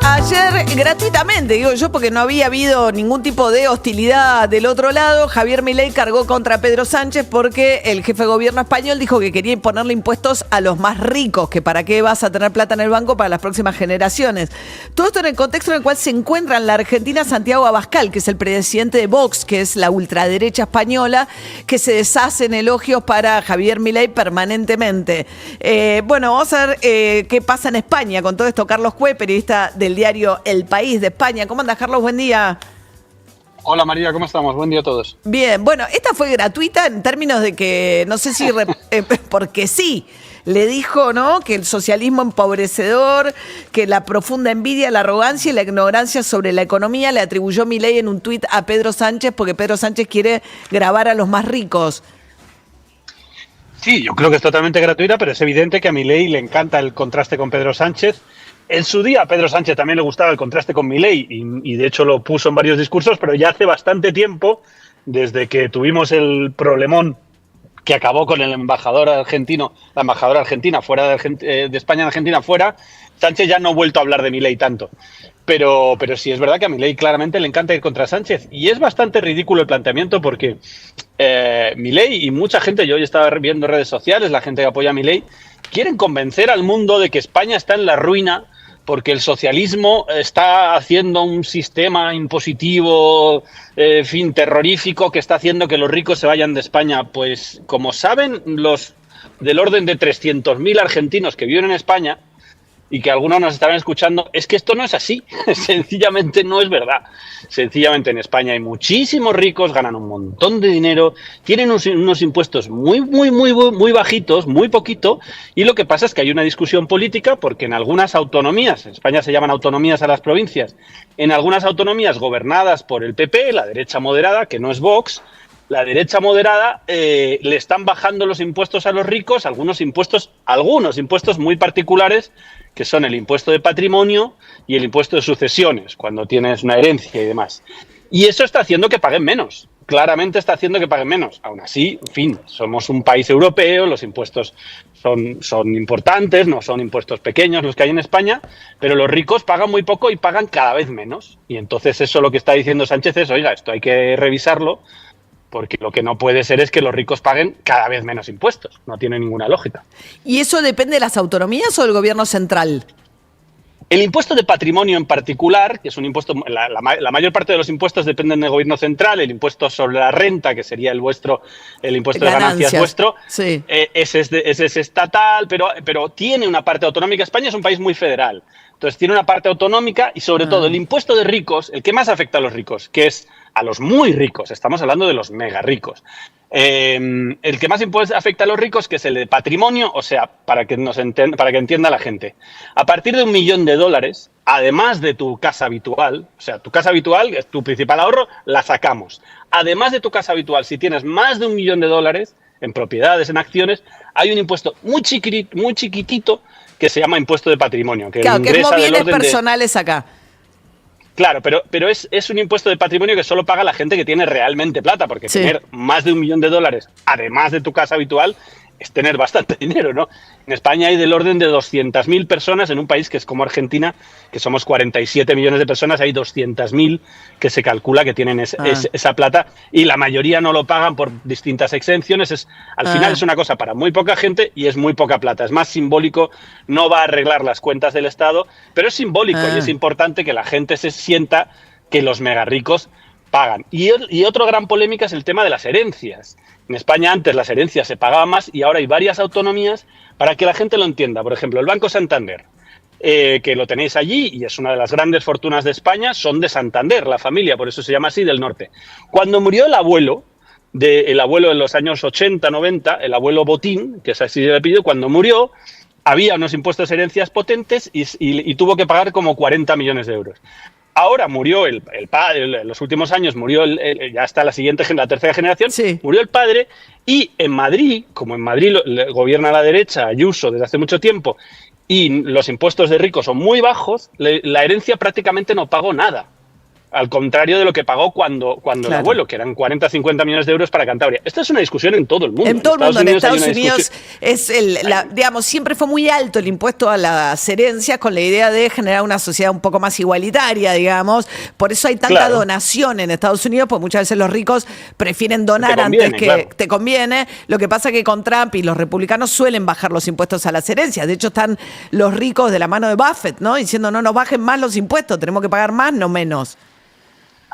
ayer gratuitamente, digo yo, porque no había habido ningún tipo de hostilidad del otro lado, Javier Milei cargó contra Pedro Sánchez porque el jefe de gobierno español dijo que quería imponerle impuestos a los más ricos, que para qué vas a tener plata en el banco para las próximas generaciones. Todo esto en el contexto en el cual se encuentra en la Argentina Santiago Abascal, que es el presidente de Vox, que es la ultraderecha española, que se deshace en elogios para Javier Milei permanentemente. Bueno, vamos a ver qué pasa en España con todo esto. Carlos Cue, periodista del diario El País de España. ¿Cómo andas, Carlos? Buen día. Hola María, ¿cómo estamos? Buen día a todos. Bien, bueno, esta fue gratuita en términos de que, no sé si, porque sí, le dijo, ¿no?, que el socialismo empobrecedor, que la profunda envidia, la arrogancia y la ignorancia sobre la economía le atribuyó Milei en un tuit a Pedro Sánchez porque Pedro Sánchez quiere grabar a los más ricos. Sí, yo creo que es totalmente gratuita, pero es evidente que a Milei le encanta el contraste con Pedro Sánchez. En su día a Pedro Sánchez también le gustaba el contraste con Milei y de hecho lo puso en varios discursos, pero ya hace bastante tiempo, desde que tuvimos el problemón que acabó con el embajador argentino, la embajadora argentina fuera de España en Argentina fuera, Sánchez ya no ha vuelto a hablar de Milei tanto. Pero sí es verdad que a Milei claramente le encanta ir contra Sánchez y es bastante ridículo el planteamiento porque Milei y mucha gente, yo hoy estaba viendo redes sociales, la gente que apoya a Milei, quieren convencer al mundo de que España está en la ruina porque el socialismo está haciendo un sistema impositivo, terrorífico, que está haciendo que los ricos se vayan de España. Pues como saben los del orden de 300.000 argentinos que viven en España, y que algunos nos estarán escuchando, es que esto no es así, sencillamente no es verdad. Sencillamente en España hay muchísimos ricos, ganan un montón de dinero, tienen unos impuestos muy bajitos, muy poquito, y lo que pasa es que hay una discusión política porque en algunas autonomías, en España se llaman autonomías a las provincias, en algunas autonomías gobernadas por el PP, la derecha moderada, que no es Vox, la derecha moderada le están bajando los impuestos a los ricos, algunos impuestos muy particulares, que son el impuesto de patrimonio y el impuesto de sucesiones, cuando tienes una herencia y demás. Y eso está haciendo que paguen menos, claramente está haciendo que paguen menos. Aún así, en fin, somos un país europeo, los impuestos son importantes, no son impuestos pequeños los que hay en España, pero los ricos pagan muy poco y pagan cada vez menos. Y entonces eso lo que está diciendo Sánchez es, oiga, esto hay que revisarlo, porque lo que no puede ser es que los ricos paguen cada vez menos impuestos. No tiene ninguna lógica. ¿Y eso depende de las autonomías o del gobierno central? El impuesto de patrimonio en particular, que es un impuesto, la mayor parte de los impuestos dependen del gobierno central, el impuesto sobre la renta, que sería el impuesto de ganancias vuestro, sí. Ese es estatal, pero tiene una parte autonómica. España es un país muy federal, entonces tiene una parte autonómica y sobre todo el impuesto de ricos, el que más afecta a los ricos, que es a los muy ricos, estamos hablando de los mega ricos. El que más afecta a los ricos, que es el de patrimonio, o sea, para que entienda la gente. A partir de $1 millón, además de tu casa habitual, o sea, tu casa habitual, que es tu principal ahorro, la sacamos. Además de tu casa habitual, si tienes más de $1 millón en propiedades, en acciones, hay un impuesto muy chiquitito que se llama impuesto de patrimonio. Que claro, que es como bienes personales acá. Claro, pero es un impuesto de patrimonio que solo paga la gente que tiene realmente plata, porque tener más de $1 millón, además de tu casa habitual, es tener bastante dinero, ¿no? En España hay del orden de 200.000 personas, en un país que es como Argentina, que somos 47 millones de personas, hay 200.000 que se calcula que tienen esa plata, y la mayoría no lo pagan por distintas exenciones. Al final es una cosa para muy poca gente y es muy poca plata. Es más simbólico, no va a arreglar las cuentas del Estado, pero es simbólico y es importante que la gente se sienta que los megarricos pagan. Y otra gran polémica es el tema de las herencias. En España antes las herencias se pagaban más y ahora hay varias autonomías para que la gente lo entienda. Por ejemplo, el Banco Santander, que lo tenéis allí y es una de las grandes fortunas de España, son de Santander, la familia, por eso se llama así, del norte. Cuando murió el abuelo en los años 80, 90, el abuelo Botín, que es así de apellido, cuando murió había unos impuestos de herencias potentes y tuvo que pagar como 40 millones de euros. Ahora murió el padre, en los últimos años murió ya está la tercera generación, murió el padre, y en Madrid, como en Madrid gobierna la derecha, Ayuso, desde hace mucho tiempo, y los impuestos de ricos son muy bajos, la herencia prácticamente no pagó nada. al contrario de lo que pagó cuando el abuelo, que eran 40 50 millones de euros para Cantabria. Esta es una discusión en todo el mundo. En todo el mundo, en Estados Unidos digamos, siempre fue muy alto el impuesto a las herencias con la idea de generar una sociedad un poco más igualitaria, digamos. Por eso hay tanta donación en Estados Unidos, porque muchas veces los ricos prefieren donar antes que te conviene. Lo que pasa que con Trump y los republicanos suelen bajar los impuestos a las herencias. De hecho, están los ricos de la mano de Buffett, ¿no? Diciendo no nos bajen más los impuestos, tenemos que pagar más, no menos.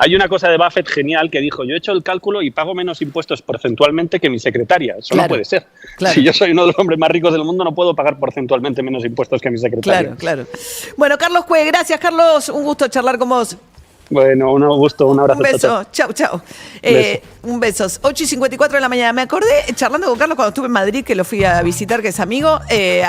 Hay una cosa de Buffett genial que dijo, yo he hecho el cálculo y pago menos impuestos porcentualmente que mi secretaria. Eso no puede ser. Si yo soy uno de los hombres más ricos del mundo, no puedo pagar porcentualmente menos impuestos que mi secretaria. Claro. Bueno, Carlos Cue, gracias, Carlos. Un gusto charlar con vos. Bueno, un gusto, un abrazo. Un beso, chau. Un beso. 8:54 de la mañana. Me acordé, charlando con Carlos cuando estuve en Madrid, que lo fui a visitar, que es amigo,